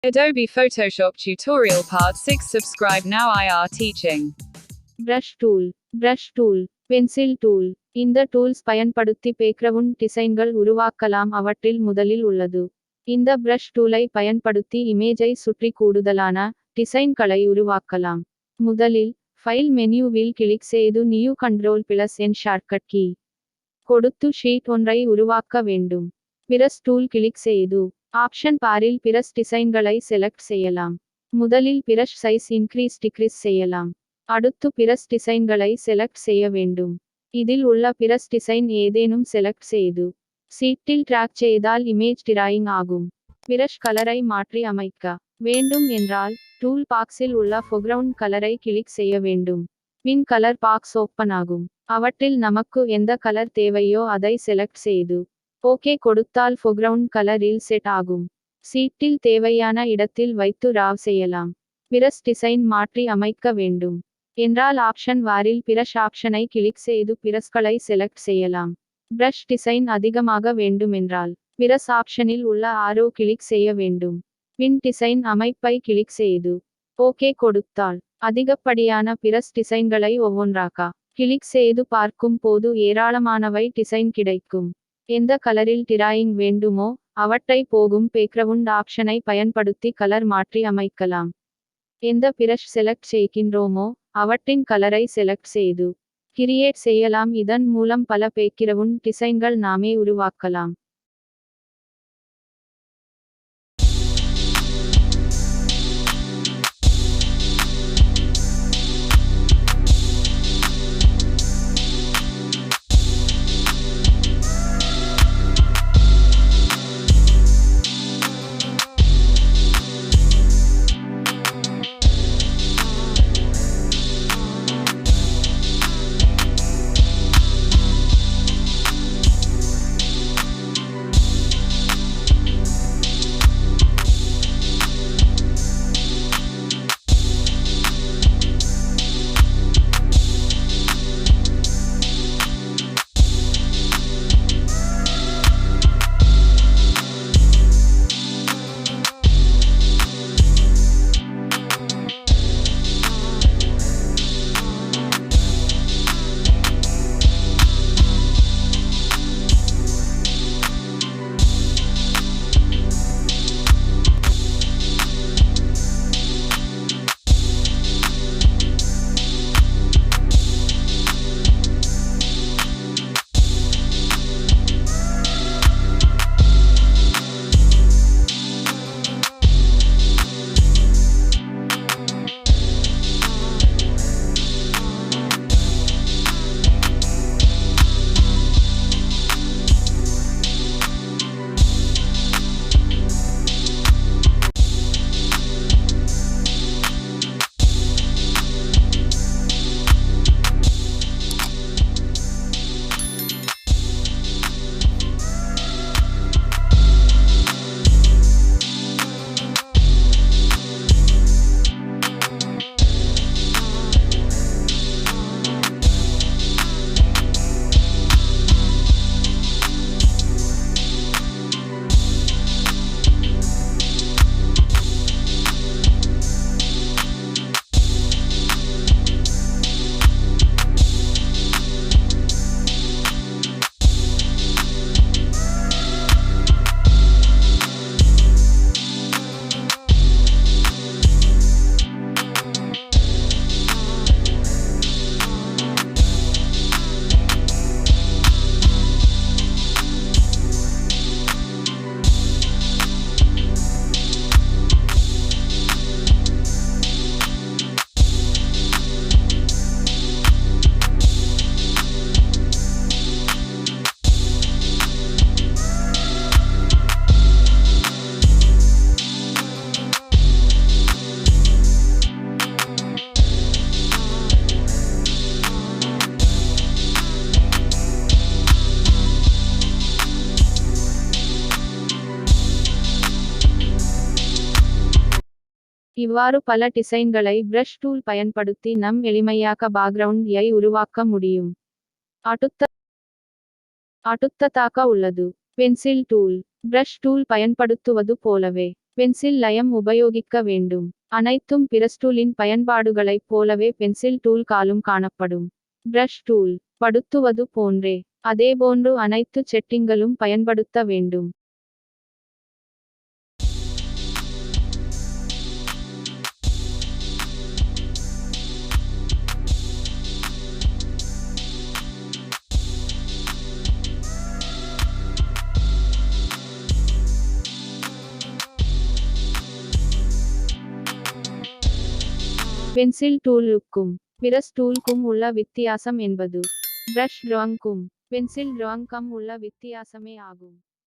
Adobe Photoshop Tutorial Part 6. Subscribe now. IR Teaching. Brush tool. Brush tool, pencil tool. இந்த tools பயன்படுத்தி background டிசைன்கள் உருவாக்கலாம். அவற்றில் முதலில் உள்ளது. இந்த பிரஷ் டூலை பயன்படுத்தி இமேஜை சுற்றி கூடுதலான டிசைன்களை உருவாக்கலாம். முதலில் ஃபைல் மெனுவில் கிளிக் செய்து நியூ Ctrl+N ஷார்ட்கட் கீ கொடுத்து ஷீட் ஒன்றை உருவாக்க வேண்டும். பிரஷ் டூல் கிளிக் செய்து ஆப்ஷன் பாரில் பிரஷ் டிசைன்களை செலக்ட் செய்யலாம். முதலில் பிரஷ் சைஸ் இன்க்ரீஸ் டிக்ரீஸ் செய்யலாம். அடுத்து பிரஷ் டிசைன்களை செலக்ட் செய்ய வேண்டும். இதில் உள்ள பிரஷ் டிசைன் ஏதேனும் செலக்ட் செய்து சீட்டில் ட்ராக் செய்தால் இமேஜ் டிராயிங் ஆகும். பிரஷ் கலரை மாற்றி அமைக்க வேண்டும் என்றால் டூல் பாக்ஸில் உள்ள ஃபோர்கிரவுண்ட் கலரை கிளிக் செய்ய வேண்டும். பின் கலர் பாக்ஸ் ஓப்பன் ஆகும். அவற்றில் நமக்கு எந்த கலர் தேவையோ அதை செலக்ட் செய்து ஓகே கொடுத்தால் ஃபோர்கிரவுண்ட் கலரில் செட் ஆகும். சீட்டில் தேவையான இடத்தில் வைத்து ராவ் செய்யலாம். பிரஷ் டிசைன் மாற்றி அமைக்க வேண்டும் என்றால் ஆப்ஷன் வாரில் பிரஷ் ஆப்ஷனை கிளிக் செய்து பிரஷ்களை செலக்ட் செய்யலாம். பிரஷ் டிசைன் அதிகமாக வேண்டுமென்றால் பிரஷ் ஆப்ஷனில் உள்ள ஆரோ கிளிக் செய்ய வேண்டும். பின் டிசைன் அமைப்பை கிளிக் செய்து ஓகே கொடுத்தால் அதிகப்படியான பிரஷ் டிசைன்களை ஒவ்வொன்றாக கிளிக் செய்து பார்க்கும் போது ஏராளமானவை டிசைன் கிடைக்கும். எந்த கலரில் டிராயிங் வேண்டுமோ அவற்றை போகும் பேக்ரவுண்ட் ஆப்ஷனை பயன்படுத்தி கலர் மாற்றி அமைக்கலாம். எந்த பிரஷ் செலக்ட் செய்கின்றோமோ அவற்றின் கலரை செலக்ட் செய்து கிரியேட் செய்யலாம். இதன் மூலம் பல பேக்ரவுண்ட் டிசைன்கள் நாமே உருவாக்கலாம். இவ்வாறு பல டிசைன்களை பிரஷ் டூல் பயன்படுத்தி நம் எளிமையாக பேக்ரவுண்ட் ஐ உருவாக்க முடியும். அடுத்ததாக உள்ளது பென்சில் டூல். பிரஷ் டூல் பயன்படுத்துவது போலவே பென்சில் லயம் உபயோகிக்க வேண்டும். அனைத்தும் பிரஸ்டூலின் பயன்பாடுகளைப் போலவே பென்சில் டூல் காலும் காணப்படும். பிரஷ் டூல் படுத்துவது போன்றே அதேபோன்று அனைத்து செட்டிங்களும் பயன்படுத்த வேண்டும். பென்சில் டூலுக்கும் பிரஷ் டூல்க்கும் உள்ள வித்தியாசம் என்பது பிரஷ் டிராயிங்க்கும் பென்சில் டிராயிங்க்கும் உள்ள வித்தியாசமே ஆகும்.